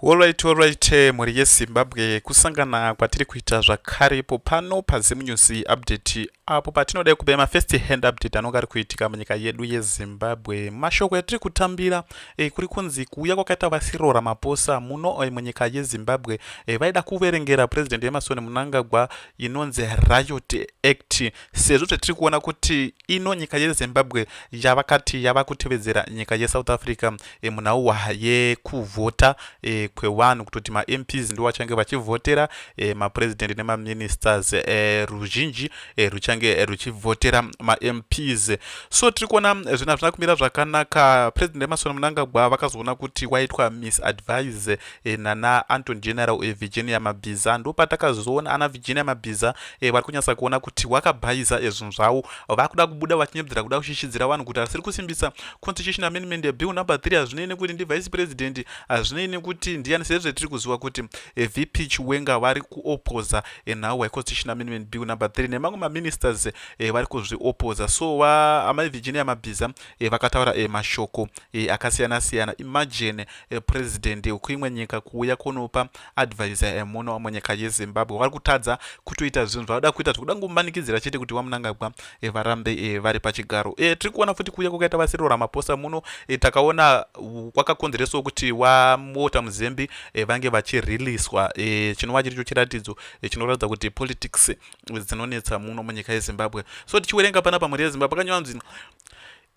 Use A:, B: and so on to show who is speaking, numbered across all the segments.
A: Alright, muri yeZimbabwe kusangana kwatiri kuita zvakaripo pano paZimu News update apo patinodai kupa ma first hand update anonga ari kuitika munyika yedu yeZimbabwe. Mashoko yatiri kutambira kuri kunzi kuuya kwakaita vaScyril Ramaphosa muno munyika yeZimbabwe vaida kuverengera president Emmerson Mnangagwa inonzi Riot Act, sezvo tiri kuona kuti ino nyika yeZimbabwe yava kutevedzera nyika yeSouth Africa munhauwa yekuvhota kwevanhu kutoti maMPs ndo vachange vachivhotera mapresident nemaministers, ruzhinji ruchange ruchivhotera maMPs. So tiri kuona zvinhu hazvina kumira zvakanaka. President Emmerson Mnangagwa vakazoona kuti waitwa Missadvice nana Anton General Virginia Mabhiza, ndo patakazoona ana Virginia Mabhiza vari kunyatsa kuona kuti wakabhayiza zvinhu zvavo, vakuda kubuda vachinyepedzera kuda kushishidzira vanhu kuti asiri kusimbisa Constitution Amendment Bill number 3 hazvinei nekuti ndi vice president, hazvinei nekuti ndiani, sezvo tiri kuziva kuti VP Chiwenga vari kuopoza nhauwa yeConstitution Amendment Bill number 3 nemamwe maministers vari kuzviopoza. So amai Virginia Mabhiza vakataura mashoko akasiyana siyana. Imagine president wekuimwe nyika kuuya kunopa advisor muno munyika yeZimbabwe, vari kutadza kutoita zvinhu zvavada kuita zvekuda ngomanikidzira chete kuti waMnangagwa varambe vari pachigaro. Tiri kuona futi kuuya kwakaita vaCyril Ramaphosa muno takaona kwakakonzeresawo kuti wodzinga vange vachiriliswa, chinova chiricho chiratidzo chinoratidza kuti politics dzinonetsa muno munyika yeZimbabwe. So tichiwerenga panapa muri yeZimbabwe pakanyorwa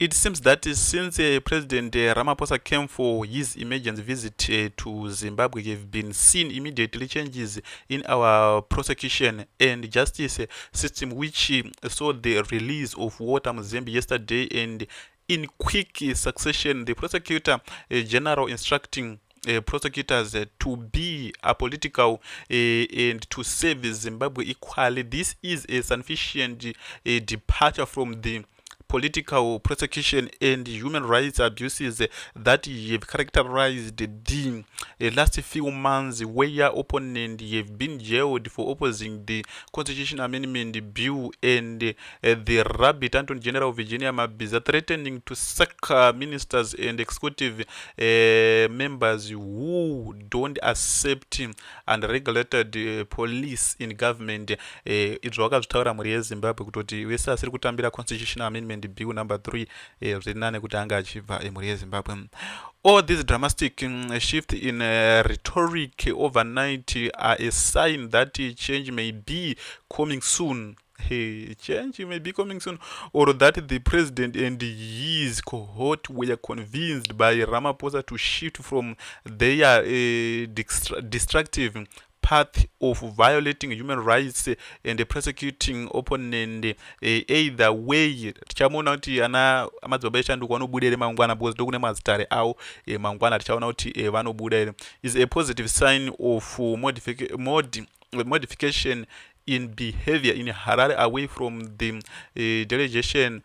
A: it seems that since President Ramaphosa came for his emergency visit to Zimbabwe, have been seen immediately changes in our prosecution and justice system, which saw the release of wodzinga yesterday, and in quick succession the prosecutor general instructing prosecutors to be apolitical and to serve Zimbabwe equally. This is a sufficient departure from the political prosecution and human rights abuses that have characterized the last few months, where opponents have been jailed for opposing the Constitution Amendment Bill, and the rabbit Anton General Virginia Mabhiza threatening to sack ministers and executive members who don't accept unregulated police in government. Izvo vakazvitaura muri yeZimbabwe kutoti vese asiri kutambira Constitution Amendment Bill number 3 zvirinane kuti anga achibva muri yeZimbabwe. All these dramatic shift in rhetoric overnight are a sign that change may be coming soon. Change may be coming soon, or that the president and his cohort were convinced by Ramaphosa to shift from their destructive path of violating human rights and prosecuting opponent. Either way tichaona kuti ana madzibaba echanduka vanobuda ere mangwana, because ndokune mazitare avo mangwana tichaona kuti vanobuda ere, is a positive sign of modification in behavior in Harare, away from the delegation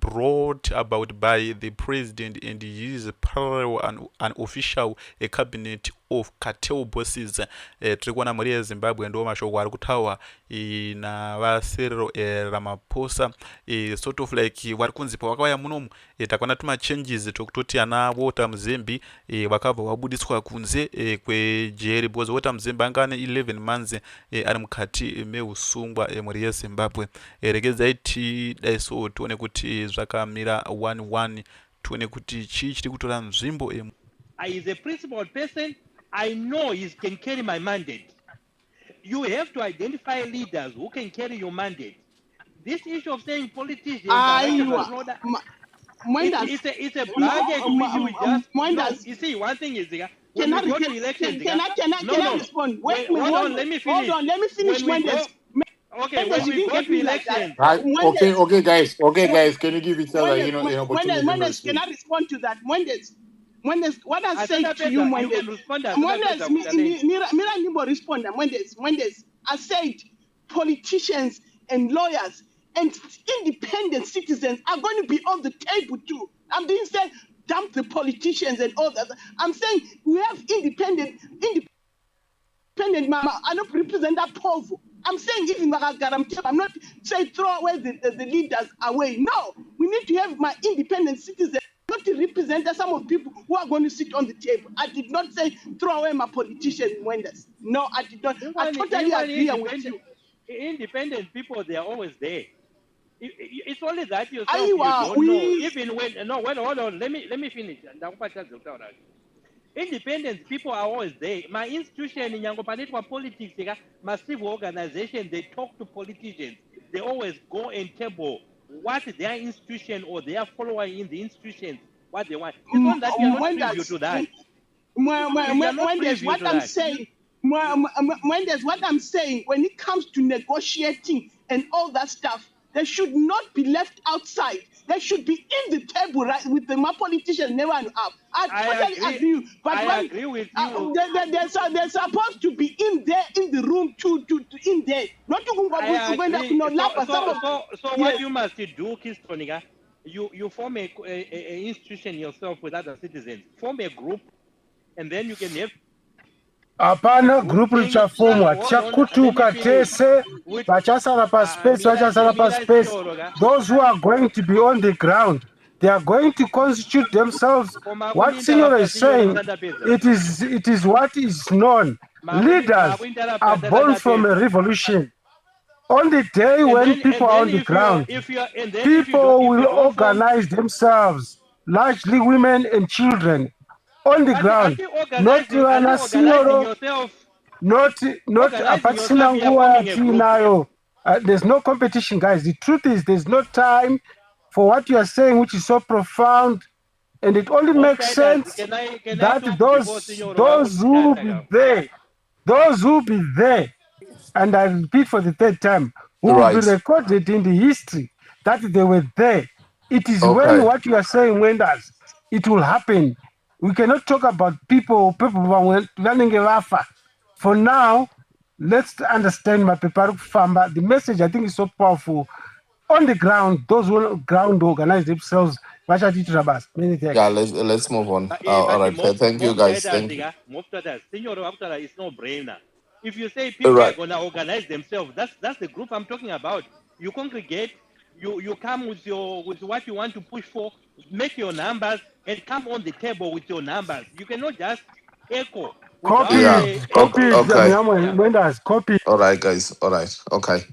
A: brought about by the president and his parallel and unofficial cabinet of cartel bosses. Tiri kuona muri yeZimbabwe ndo mashoko ari kutaurwa navaCyril Ramaphosa, sort of like vari kunzi pavakauya munomu takaona tuma changes tokutoti ana wodzinga vakabva vabudiswa kunze kwejeri, because wodzinga anga ane 11 months ari mukati meusungwa muri yeZimbabwe. Regedzai tidaiso tione kuti zvakamira 1-1, tione kuti chii chiri kutora nzvimbo.
B: I is a principled person. I know he can carry my mandate. You have to identify leaders who can carry your mandate. This issue of saying politicians, it's a budget. You see, one thing is when we go to elections.
C: Can I respond? Wait, hold on, let me finish. Hold on, let me finish.
B: Okay, when we go to elections.
D: Right. Okay, guys. Can you give each other, an opportunity?
C: Mendes, can I respond to that? Mendes, what I say to you, Mendes, Mira Nimbo respond. Mendes, I said politicians and lawyers and independent citizens are going to be on the table too. I'm being said dump the politicians and all that. I'm saying we have independent mama. I don't represent that povo. I'm saying even I'm not saying throw away the leaders away. No, we need to have my independent citizens not to represent some of the people who are going to sit on the table. I did not say throw away my politician Wendas. No, I did not. I totally agree with you.
B: Independent people, they are always there. It's only that yourself
C: Aiwa,
B: you don't know. Even when hold on, let me finish. Independent people are always there. My institution in Yangopanetwa politics, massive organization, they talk to politicians. They always go and table what their institution or their follower in the institutions, what they want. It's not that you're not privy to that.
C: What I'm saying, when it comes to negotiating and all that stuff, they should not be left outside. They should be in the table, right, with the politicians never up. I totally agree. But
B: I agree with you.
C: They're supposed to be in there, in the room, in there. Not to
B: So what you must do, Kistonica, you form a institution yourself with other citizens. Form a group, and then you can have
E: Apana group lichafumwa chakutuka tese vachasara pa space. Those who are going to be on the ground, they are going to constitute themselves. What Senior is saying, it is what is known. Leaders are born from a revolution. On the day when people are on the ground, people will organize themselves, largely women and children. On the ground, not there's no competition, guys. The truth is there's no time for what you are saying, which is so profound, and it only makes sense that those who be there, and I repeat for the third time, who will be recorded in the history that they were there. It is when what you are saying wonders, it will happen. We cannot talk about people running a rafa. For now, let's understand my Peparu Famba. The message I think is so powerful. On the ground, those who on ground organize themselves. Many thanks.
D: Yeah, let's move on. All right, thank you guys. Thank you.
B: It's no brainer. If you say people are gonna organize themselves, that's the group I'm talking about. You congregate, you come with what you want to push for, make your numbers, and come on the table with your numbers. You cannot just echo.
E: Copy.
D: All right, guys. All right. Okay.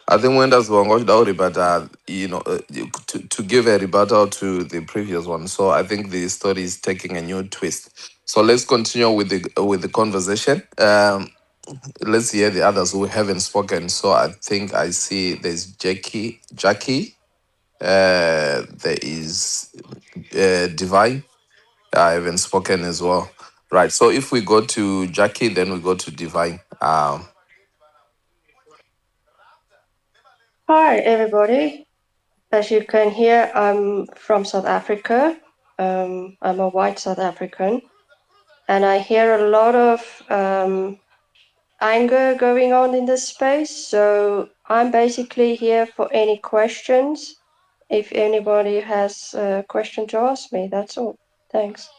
D: I think Wenda's going to rebuttal, to give a rebuttal to the previous one. So I think the story is taking a new twist. So let's continue with the conversation. Let's hear the others who haven't spoken. So I think I see there's Jackie. There is Divine. I haven't spoken as well. Right. So if we go to Jackie, then we go to Divine.
F: Hi, everybody. As you can hear, I'm from South Africa. I'm a white South African. And I hear a lot of anger going on in this space. So I'm basically here for any questions. If anybody has a question to ask me, that's all. Thanks.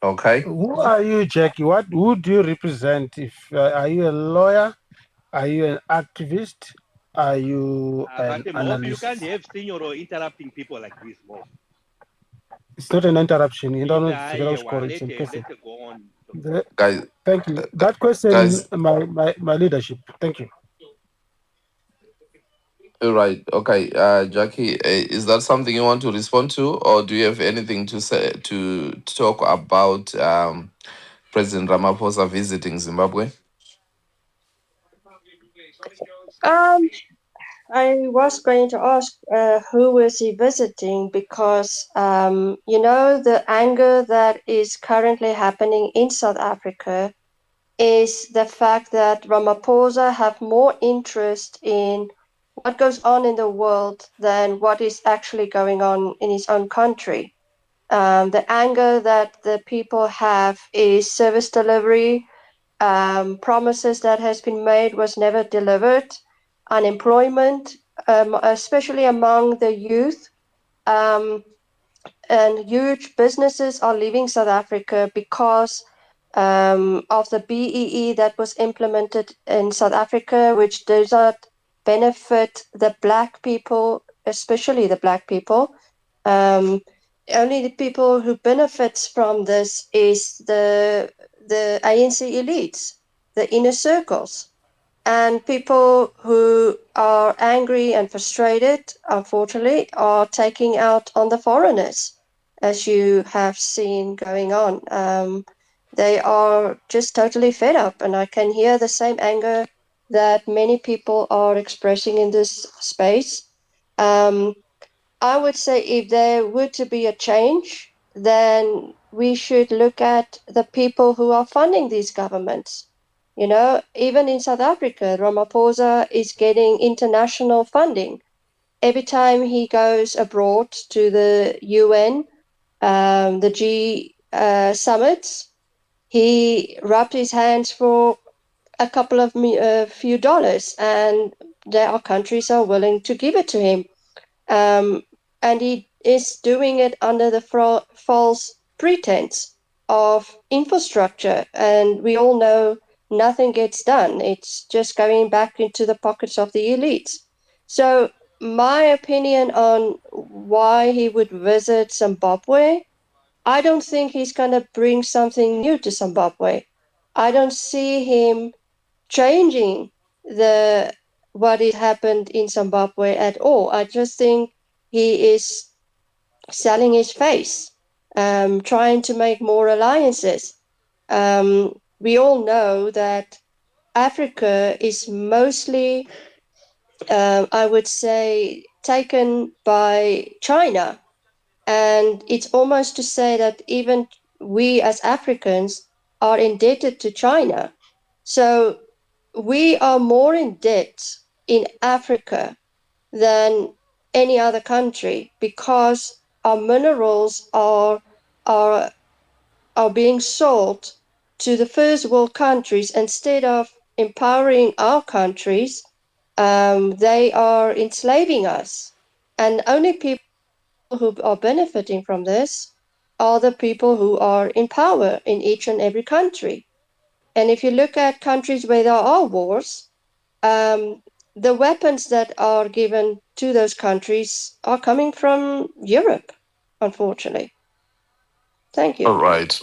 D: Okay.
E: Who are you, Jackie? Who do you represent? Are you a lawyer? Are you an activist? Are you an analyst?
B: You can't have senior interrupting people like this, Mo.
E: It's not an interruption. You don't know
D: Guys,
E: thank you. That question is my leadership. Thank you.
D: Right. Okay. Jackie, is that something you want to respond to, or do you have anything to say to talk about President Ramaphosa visiting Zimbabwe?
F: I was going to ask who is he visiting, because the anger that is currently happening in South Africa is the fact that Ramaphosa have more interest in what goes on in the world than what is actually going on in his own country. The anger that the people have is service delivery, promises that has been made was never delivered, unemployment, especially among the youth, and huge businesses are leaving South Africa because of the BEE that was implemented in South Africa, which does not benefit the black people, especially the black people. Only the people who benefits from this is the ANC elites, the inner circles. And people who are angry and frustrated, unfortunately, are taking out on the foreigners, as you have seen going on. They are just totally fed up, and I can hear the same anger that many people are expressing in this space. I would say if there were to be a change, then we should look at the people who are funding these governments. You know, even in South Africa, Ramaphosa is getting international funding. Every time he goes abroad to the UN, the G summits, he rubbed his hands for a couple of few dollars, and there are countries are willing to give it to him. And he is doing it under the false pretense of infrastructure. And we all know nothing gets done. It's just going back into the pockets of the elites. So my opinion on why he would visit Zimbabwe, I don't think he's going to bring something new to Zimbabwe. I don't see him changing the what has happened in Zimbabwe at all. I just think he is selling his face, trying to make more alliances. We all know that Africa is mostly, I would say, taken by China. And it's almost to say that even we as Africans are indebted to China. So we are more in debt in Africa than any other country because our minerals are being sold to the first world countries instead of empowering our countries. They are enslaving us, and only people who are benefiting from this are the people who are in power in each and every country. And if you look at countries where there are wars, the weapons that are given to those countries are coming from Europe, unfortunately. Thank you.
D: All right.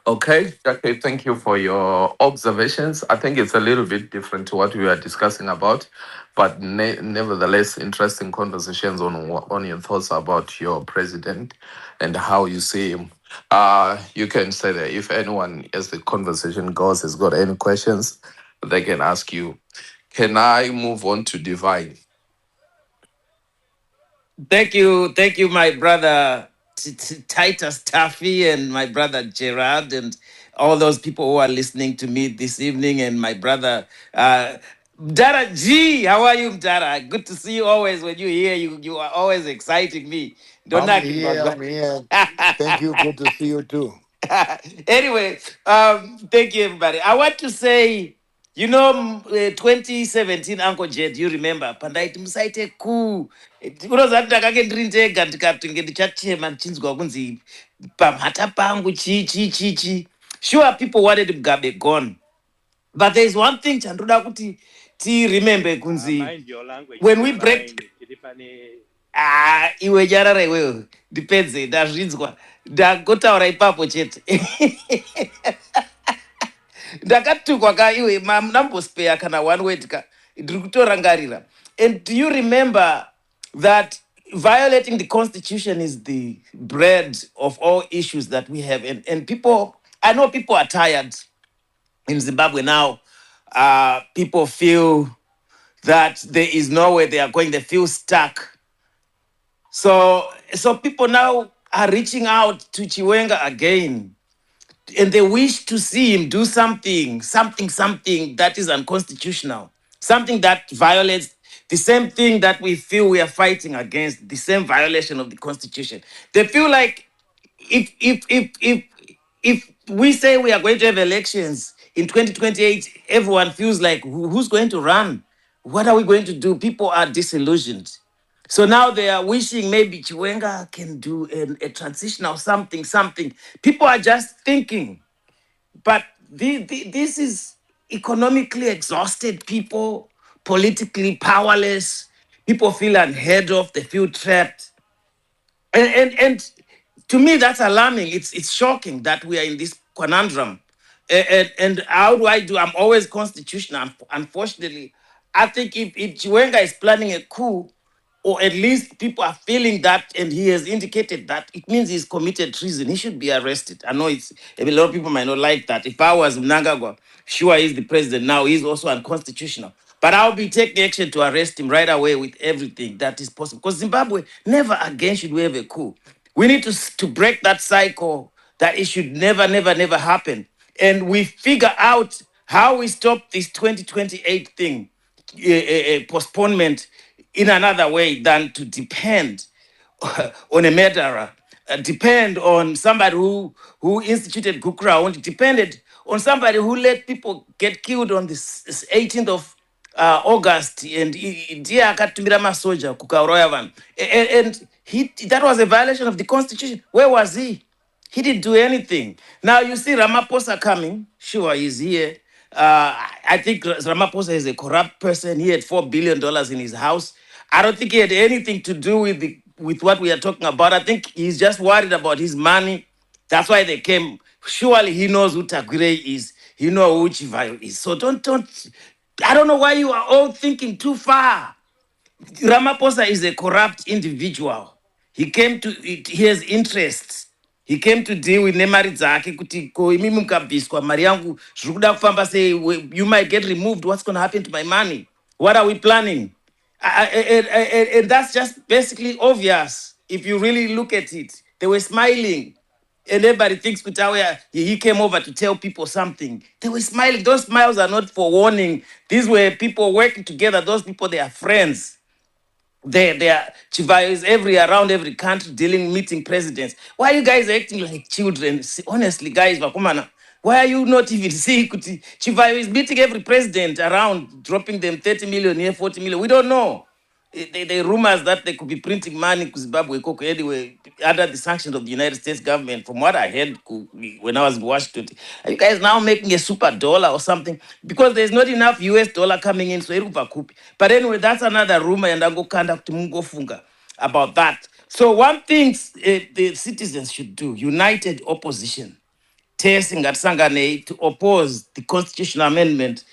D: Okay, okay, thank you for your observations. I think it's a little bit different to what we were discussing about, but nevertheless, interesting conversations on your thoughts about your president and how you see him. You can say that if anyone, as the conversation goes, has got any questions, they can ask you. Can I move on to Divine?
G: Thank you, my brother Titus Taffy and my brother Gerard and all those people who are listening to me this evening, and my brother Dara G. How are you, Dara? Good to see you always. When you're here, you are always exciting me. Don't
H: I'm
G: knock it,
H: here. I'm here. Thank you. Good to see you too.
G: anyway, thank you, everybody. I want to say, 2017, Uncle Jet, you remember, pandaiti musaite ku. Unozati ndakanga ndiri ndega ndikati ndichatema ndichinzwa kunzi pamhata pangu chi. Sure, people wanted Mugabe gone. But there is one thing chandoda kuti remember kunzi,
B: Mind your language,
G: when we
B: divine,
G: break iwe nyarara iwewe ndipedze ndazvinzwa ndagotaura ipapo chete ndakatukwa ka iwe nambospeya kana one word ka ndiri kutorangarira. And do you remember that violating the constitution is the bread of all issues that we have? And people, I know people are tired in Zimbabwe now. People feel that there is nowhere they are going, they feel stuck. So people now are reaching out to Chiwenga again, and they wish to see him do something that is unconstitutional, something that violates the same thing that we feel we are fighting against, the same violation of the constitution. They feel like if we say we are going to have elections in 2028, everyone feels like who's going to run? What are we going to do? People are disillusioned. So now they are wishing maybe Chiwenga can do a transitional something. People are just thinking, but this is economically exhausted people. politically powerless. People feel unheard of. They feel trapped. And to me, that's alarming. It's shocking that we are in this conundrum. And how do I do? I'm always constitutional. Unfortunately, I think if Chiwenga is planning a coup, or at least people are feeling that, and he has indicated that, it means he's committed treason. He should be arrested. I know a lot of people might not like that. If I was Mnangagwa, sure, he's the president now. He's also unconstitutional. But I'll be taking action to arrest him right away with everything that is possible. Because Zimbabwe, never again should we have a coup. We need to break that cycle that it should never, never, never happen. And we figure out how we stop this 2028 thing, postponement, in another way than to depend on a murderer, depend on somebody who instituted Gukra, depended on somebody who let people get killed on this 18th of August, and ndiye akatumira masoja kukauraya vanhu. And that was a violation of the constitution. Where was he? He didn't do anything. Now you see Ramaphosa coming. Sure, he's here. I think Ramaphosa is a corrupt person. He had $4 billion in his house. I don't think he had anything to do with what we are talking about. I think he's just worried about his money. That's why they came. Surely he knows who Tagire is. He knows who Chivayo is. So don't. I don't know why you are all thinking too far. Ramaphosa is a corrupt individual. He has interests. He came to deal with nemari dzake kuti ko imi mukabviswa mari yangu zviri kuda kufamba sei, you might get removed, what's going to happen to my money, what are we planning? And that's just basically obvious if you really look at it. They were smiling. And everybody thinks Kutawa, he came over to tell people something. They were smiling. Those smiles are not for warning. These were people working together. Those people, they are friends. They are Chivayos around every country meeting presidents. Why are you guys acting like children? Honestly, guys, Vakumana, why are you not even seeing Chivayo is meeting every president around, dropping them 30 million here, 40 million? We don't know. The rumors that they could be printing money to Zimbabwe anyway under the sanctions of the United States government. From what I heard when I was in Washington, are you guys now making a super dollar or something? Because there's not enough US dollar coming in, so but anyway, that's another rumor, and I'll go conduct Mungo about that. So one thing the citizens should do, united opposition, to oppose the constitutional amendment